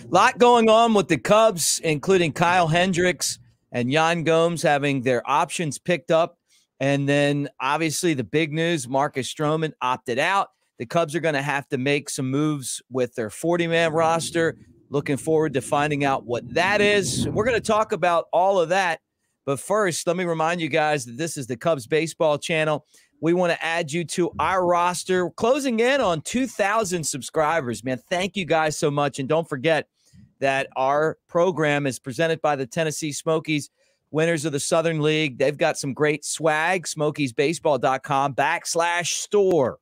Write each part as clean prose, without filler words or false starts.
Lot going on with the Cubs, including Kyle Hendricks and Yan Gomes having their options picked up. And then obviously the big news, Marcus Stroman opted out. The Cubs are going to have to make some moves with their 40-man roster. Looking forward to finding out what that is. We're going to talk about all of that. But first, let me remind you guys that this is the Cubs baseball channel. We want to add you to our roster. We're closing in on 2,000 subscribers, man. Thank you guys so much. And don't forget that our program is presented by the Tennessee Smokies, winners of the Southern League. They've got some great swag, smokiesbaseball.com/store.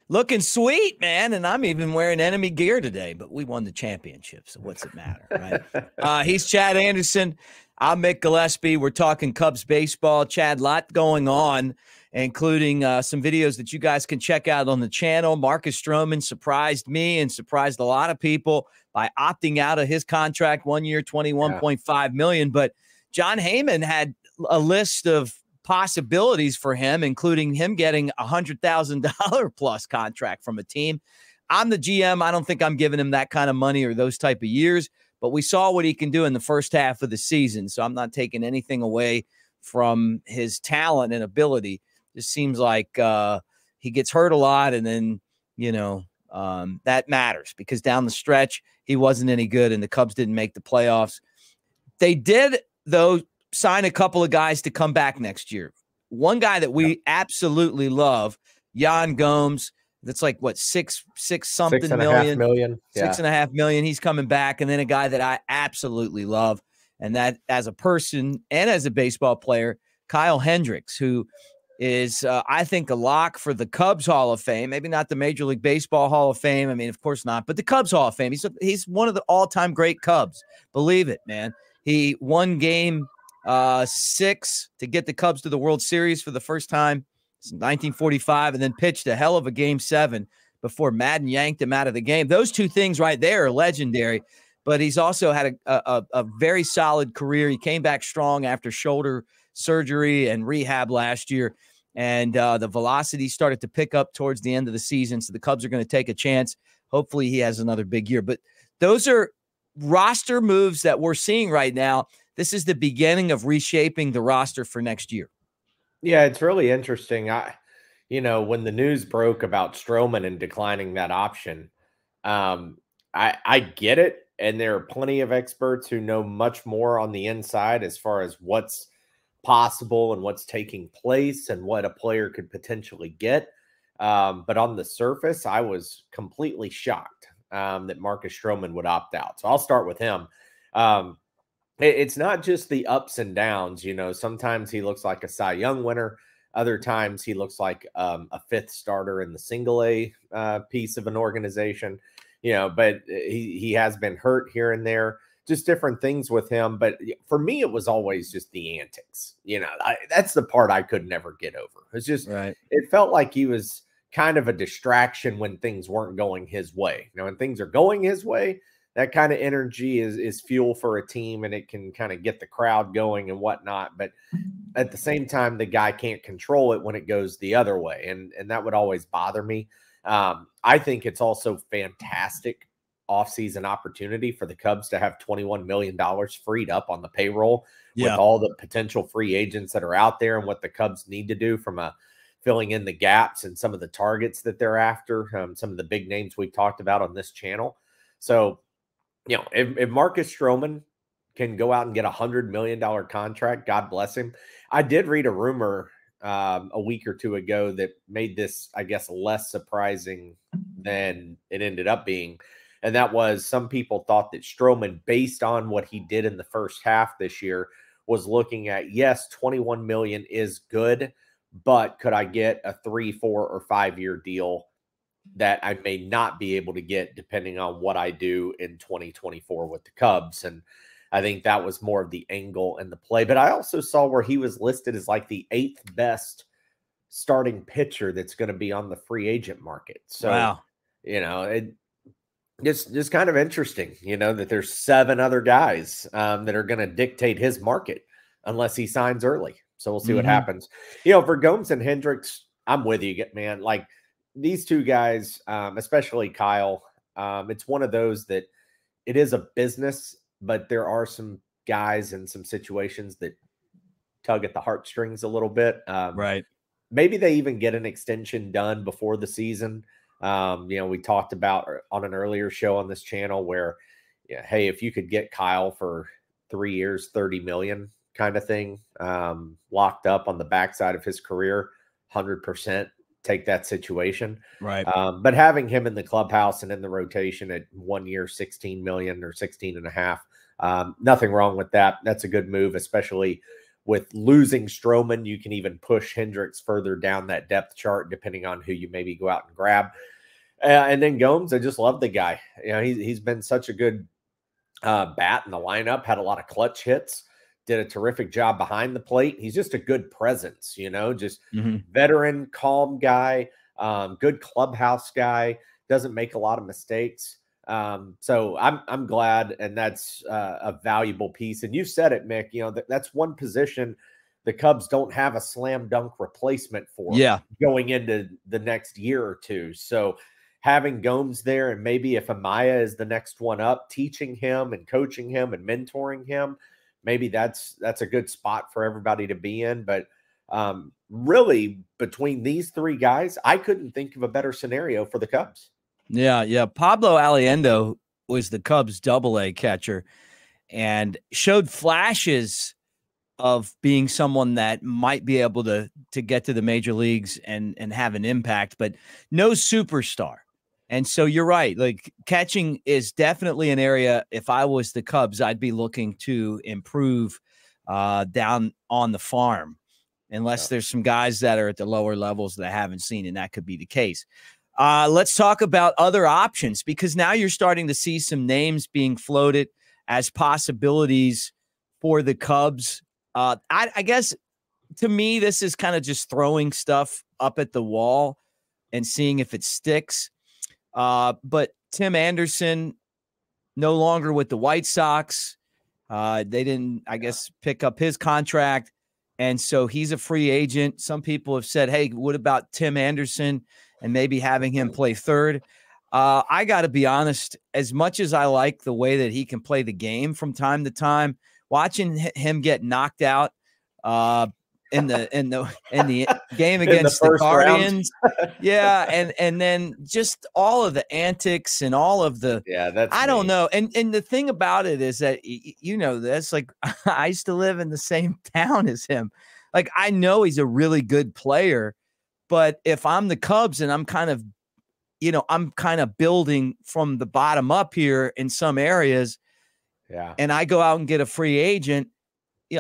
Looking sweet, man, and I'm even wearing enemy gear today, but we won the championship, so what's it matter, right? He's Chad Anderson. I'm Mick Gillespie. We're talking Cubs baseball. Chad, lot going on, including some videos that you guys can check out on the channel. Marcus Stroman surprised me and surprised a lot of people by opting out of his contract, 1 year, $21.5 million. But John Heyman had a list of possibilities for him, including him getting $100,000 plus contract from a team. I'm the GM. I don't think I'm giving him that kind of money or those type of years, but we saw what he can do in the first half of the season. So I'm not taking anything away from his talent and ability. It seems like he gets hurt a lot. And then, that matters because down the stretch, he wasn't any good and the Cubs didn't make the playoffs. They did, though, sign a couple of guys to come back next year. One guy that we absolutely love, Yan Gomes. That's like what, six something million. Yeah. $6.5 million. He's coming back. And then a guy that I absolutely love, and that as a person and as a baseball player, Kyle Hendricks, who is I think a lock for the Cubs Hall of Fame. Maybe not the Major League Baseball Hall of Fame. I mean, of course not, but the Cubs Hall of Fame. He's one of the all-time great Cubs. Believe it, man. He won game 6 to get the Cubs to the World Series for the first time since 1945, and then pitched a hell of a game 7 before Madden yanked him out of the game. Those two things right there are legendary, but he's also had a very solid career. He came back strong after shoulder surgery and rehab last year, and the velocity started to pick up towards the end of the season, so the Cubs are going to take a chance. Hopefully he has another big year. But those are roster moves that we're seeing right now. This is the beginning of reshaping the roster for next year. Yeah, it's really interesting. When the news broke about Stroman and declining that option, I get it. And there are plenty of experts who know much more on the inside as far as what's possible and what's taking place and what a player could potentially get. But on the surface, I was completely shocked that Marcus Stroman would opt out. So I'll start with him. It's not just the ups and downs. Sometimes he looks like a Cy Young winner. Other times he looks like a 5th starter in the single A piece of an organization, but he has been hurt here and there, just different things with him. But for me, it was always just the antics. That's the part I could never get over. It's just, right. It felt like he was kind of a distraction when things weren't going his way. When things are going his way, that kind of energy is fuel for a team, and it can kind of get the crowd going and whatnot. But at the same time, the guy can't control it when it goes the other way. And that would always bother me. I think it's also fantastic offseason opportunity for the Cubs to have $21 million freed up on the payroll with all the potential free agents that are out there and what the Cubs need to do from filling in the gaps and some of the targets that they're after, some of the big names we've talked about on this channel. So, if Marcus Stroman can go out and get $100 million contract, God bless him. I did read a rumor a week or two ago that made this, I guess, less surprising than it ended up being. And that was some people thought that Stroman, based on what he did in the first half this year, was looking at, yes, $21 million is good, but could I get a 3, 4, or 5 year deal that I may not be able to get depending on what I do in 2024 with the Cubs? And I think that was more of the angle and the play. But I also saw where he was listed as like the 8th best starting pitcher that's going to be on the free agent market. So, wow. It's kind of interesting, that there's 7 other guys that are going to dictate his market unless he signs early. So we'll see what happens. For Gomes and Hendricks, I'm with you, man. Like these 2 guys, especially Kyle, it's one of those that it is a business, but there are some guys in some situations that tug at the heartstrings a little bit. Right. Maybe they even get an extension done before the season. We talked about on an earlier show on this channel where, hey, if you could get Kyle for 3 years, 30 million kind of thing, locked up on the backside of his career, 100% take that situation. Right. But having him in the clubhouse and in the rotation at 1 year, 16 million or 16 and a half, nothing wrong with that. That's a good move, especially with losing Stroman. You can even push Hendricks further down that depth chart, depending on who you maybe go out and grab. And then Gomes, I just love the guy. He's been such a good bat in the lineup, had a lot of clutch hits, did a terrific job behind the plate. He's just a good presence, just veteran, calm guy, good clubhouse guy, doesn't make a lot of mistakes. So I'm glad, and that's a valuable piece. And you said it, Mick, that's one position the Cubs don't have a slam dunk replacement for going into the next year or two. So having Gomes there, and maybe if Amaya is the next one up, teaching him and coaching him and mentoring him, maybe that's a good spot for everybody to be in. But really, between these 3 guys, I couldn't think of a better scenario for the Cubs. Yeah. Pablo Aliendo was the Cubs AA catcher and showed flashes of being someone that might be able to get to the major leagues and have an impact, but no superstar. And so you're right. Like catching is definitely an area. If I was the Cubs, I'd be looking to improve down on the farm, unless there's some guys that are at the lower levels that I haven't seen, and that could be the case. Let's talk about other options, because now you're starting to see some names being floated as possibilities for the Cubs. I guess to me, this is kind of just throwing stuff up at the wall and seeing if it sticks. But Tim Anderson, no longer with the White Sox. They didn't, I guess, pick up his contract. And so he's a free agent. Some people have said, hey, what about Tim Anderson and maybe having him play third? I got to be honest, as much as I like the way that he can play the game from time to time, watching him get knocked out in the game against the Guardians. And then just all of the antics and all of the I don't know. And the thing about it is that that's like I used to live in the same town as him. Like I know he's a really good player, but if I'm the Cubs and I'm kind of building from the bottom up here in some areas, and I go out and get a free agent,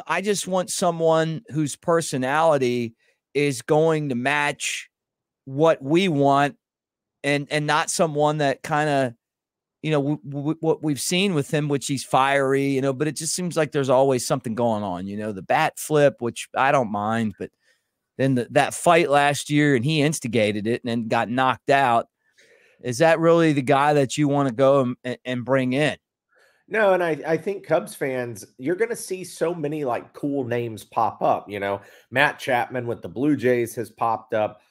I just want someone whose personality is going to match what we want, and not someone that kind of, what we've seen with him, which he's fiery, but it just seems like there's always something going on, the bat flip, which I don't mind, but then that fight last year and he instigated it and then got knocked out. Is that really the guy that you want to go and bring in? No, and I think Cubs fans, you're going to see so many like cool names pop up. Matt Chapman with the Blue Jays has popped up.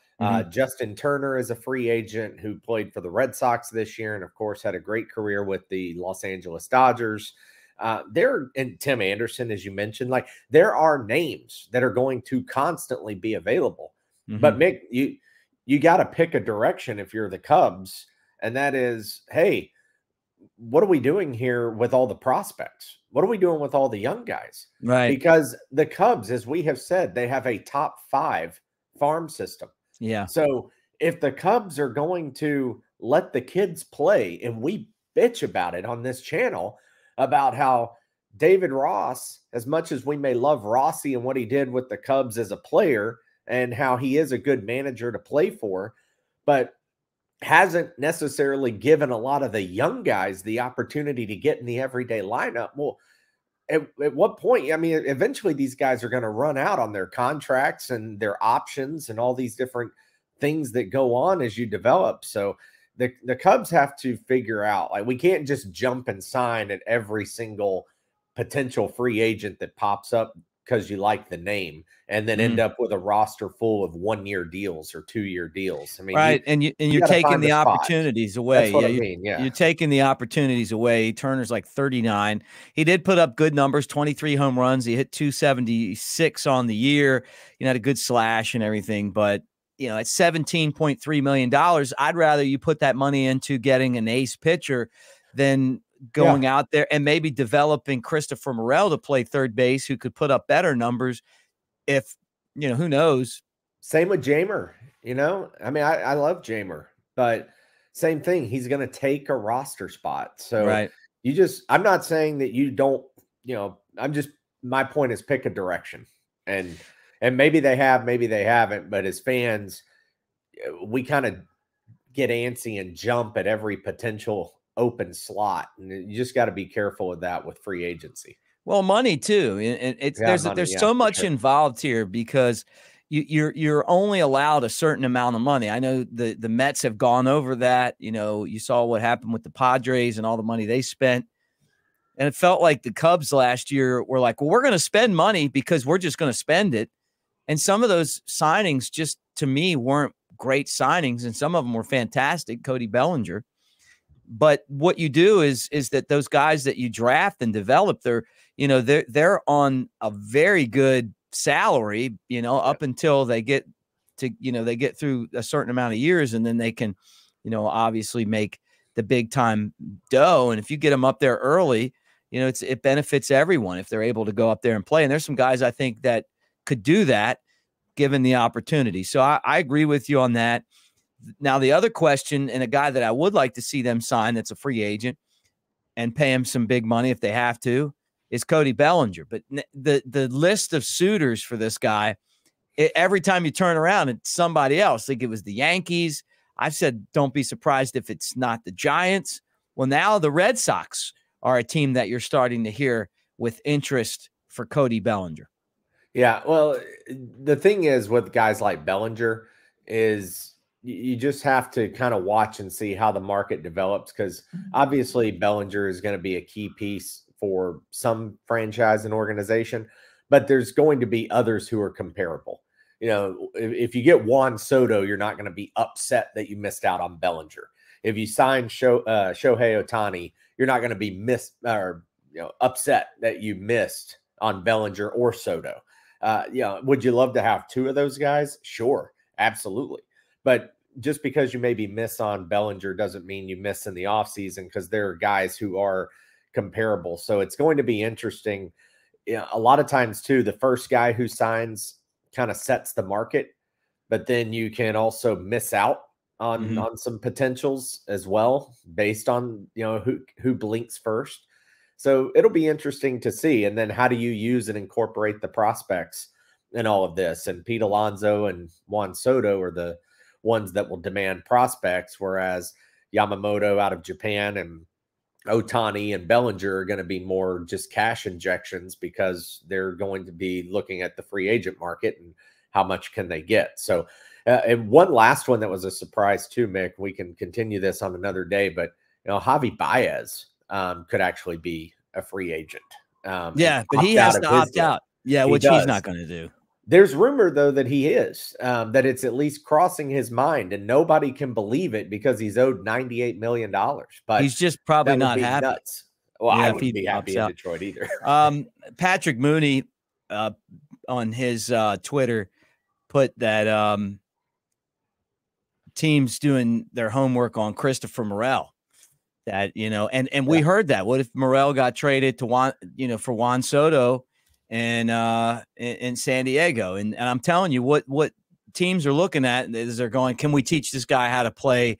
Justin Turner is a free agent who played for the Red Sox this year and, of course, had a great career with the Los Angeles Dodgers. And Tim Anderson, as you mentioned, like there are names that are going to constantly be available. But Mick, you got to pick a direction if you're the Cubs, and that is, hey, what are we doing here with all the prospects? What are we doing with all the young guys? Right. Because the Cubs, as we have said, they have a top 5 farm system. Yeah. So if the Cubs are going to let the kids play, and we bitch about it on this channel about how David Ross, as much as we may love Rossi and what he did with the Cubs as a player and how he is a good manager to play for, but hasn't necessarily given a lot of the young guys the opportunity to get in the everyday lineup. Well, at what point? I mean, eventually these guys are going to run out on their contracts and their options and all these different things that go on as you develop. So the Cubs have to figure out, like, we can't just jump and sign at every single potential free agent that pops up because you like the name, and then end up with a roster full of 1-year deals or 2-year deals. I mean, right. You're taking the opportunities away. That's what I mean. Yeah. You're taking the opportunities away. Turner's like 39. He did put up good numbers, 23 home runs. He hit 276 on the year. You know, had a good slash and everything, but you know, at $17.3 million, I'd rather you put that money into getting an ace pitcher than going out there and maybe developing Christopher Morel to play third base, who could put up better numbers if, you know, who knows. Same with Jamer, you know, I mean, I love Jamer, but same thing. He's going to take a roster spot. So I'm not saying that you don't, you know, my point is pick a direction, and maybe they have, maybe they haven't, but as fans, we kind of get antsy and jump at every potential open slot. And you just got to be careful with that with free agency. Well, money too. And there's so much involved here, because you're only allowed a certain amount of money. I know the Mets have gone over that. You know, you saw what happened with the Padres and all the money they spent. And it felt like the Cubs last year were like, well, we're going to spend money because we're just going to spend it. And some of those signings just, to me, weren't great signings, and some of them were fantastic. Cody Bellinger. But what you do is that those guys that you draft and develop, they're on a very good salary, you know, up until they get to, you know, they get through a certain amount of years, and then they can, you know, obviously make the big time dough. And if you get them up there early, you know, it benefits everyone if they're able to go up there and play. And there's some guys I think that could do that given the opportunity. So I agree with you on that. Now, the other question, and a guy that I would like to see them sign that's a free agent and pay him some big money if they have to, is Cody Bellinger. But the list of suitors for this guy, every time you turn around, it's somebody else. Like, it was the Yankees. I've said don't be surprised if it's not the Giants. Well, now the Red Sox are a team that you're starting to hear with interest for Cody Bellinger. Yeah, well, the thing is with guys like Bellinger is you just have to kind of watch and see how the market develops, because obviously Bellinger is going to be a key piece for some franchise and organization, but there's going to be others who are comparable. You know, if you get Juan Soto, you're not going to be upset that you missed out on Bellinger. If you sign Shohei Ohtani, you're not going to be upset that you missed on Bellinger or Soto. Would you love to have two of those guys? Sure, absolutely. But just because you maybe miss on Bellinger doesn't mean you miss in the offseason, because there are guys who are comparable. So it's going to be interesting. A lot of times too, the first guy who signs kind of sets the market, but then you can also miss out on some potentials as well, based on, you know, who blinks first. So it'll be interesting to see. And then how do you use and incorporate the prospects in all of this? And Pete Alonso and Juan Soto are the ones that will demand prospects, whereas Yamamoto out of Japan and Ohtani and Bellinger are going to be more just cash injections, because they're going to be looking at the free agent market and how much can they get. So, and one last one that was a surprise too, Mick, we can continue this on another day, but you know, Javi Baez could actually be a free agent. But he has to opt out. Yeah, which he's not going to do. There's rumor, though, that he is, that it's at least crossing his mind, and nobody can believe it because he's owed $98 million. But he's just probably not happy. Nuts. Well, I wouldn't be happy in Detroit either. Patrick Mooney on his Twitter put that teams doing their homework on Christopher Morel. That, you know, and we heard that. What if Morel got traded to for Juan Soto and in San Diego? And I'm telling you, what teams are looking at is they're going, can we teach this guy how to play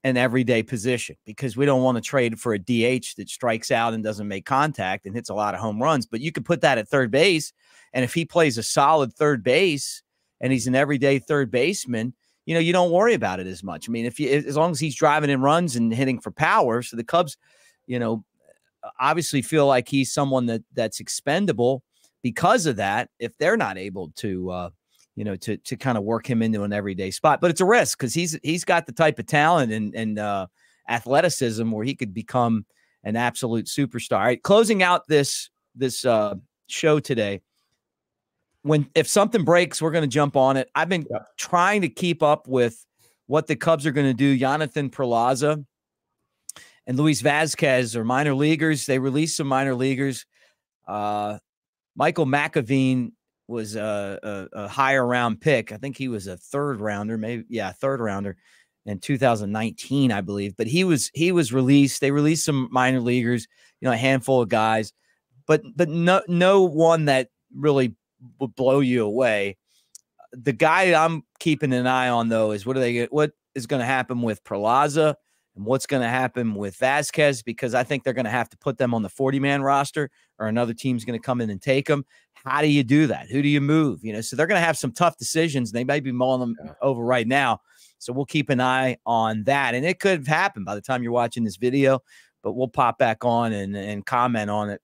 an everyday position? Because we don't want to trade for a DH that strikes out and doesn't make contact and hits a lot of home runs. But you could put that at third base, and if he plays a solid third base and he's an everyday third baseman, you know, you don't worry about it as much. I mean, as long as he's driving in runs and hitting for power. So the Cubs, you know, obviously feel like he's someone that's expendable because of that. If they're not able to, to kind of work him into an everyday spot, but it's a risk because he's got the type of talent and athleticism where he could become an absolute superstar. All right, closing out this show today. If something breaks, we're going to jump on it. I've been trying to keep up with what the Cubs are going to do. Jonathan Perlaza and Luis Vazquez are minor leaguers. They released some minor leaguers. Michael McAveen was a higher round pick. I think he was a third rounder, third rounder in 2019, I believe. But he was released. They released some minor leaguers, a handful of guys, but no one that really would blow you away. The guy I'm keeping an eye on, though, is what is going to happen with Perlaza and what's going to happen with Vazquez, because I think they're going to have to put them on the 40-man roster or another team's going to come in and take them. How do you do that? Who do you move? So they're going to have some tough decisions. They may be mulling them over right now. So we'll keep an eye on that. And it could happen by the time you're watching this video, but we'll pop back on and comment on it.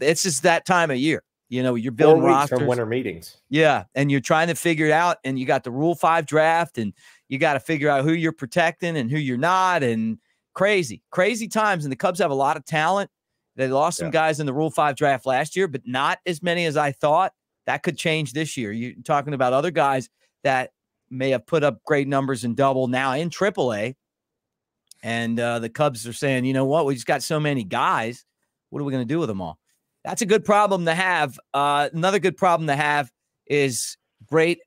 It's just that time of year. You're building 4 weeks rosters from winter meetings. Yeah. And you're trying to figure it out. And you got the Rule 5 draft, and you got to figure out who you're protecting and who you're not. And crazy times. And the Cubs have a lot of talent. They lost some guys in the Rule 5 draft last year, but not as many as I thought. That could change this year. You're talking about other guys that may have put up great numbers in double now in AAA. And the Cubs are saying, you know what? We just got so many guys. What are we going to do with them all? That's a good problem to have. Another good problem to have is great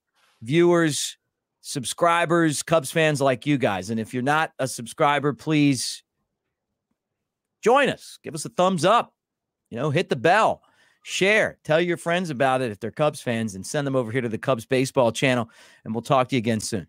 viewers, subscribers, Cubs fans like you guys. And if you're not a subscriber, please join us. Give us a thumbs up. Hit the bell. Share. Tell your friends about it if they're Cubs fans, and send them over here to the Cubs baseball channel. And we'll talk to you again soon.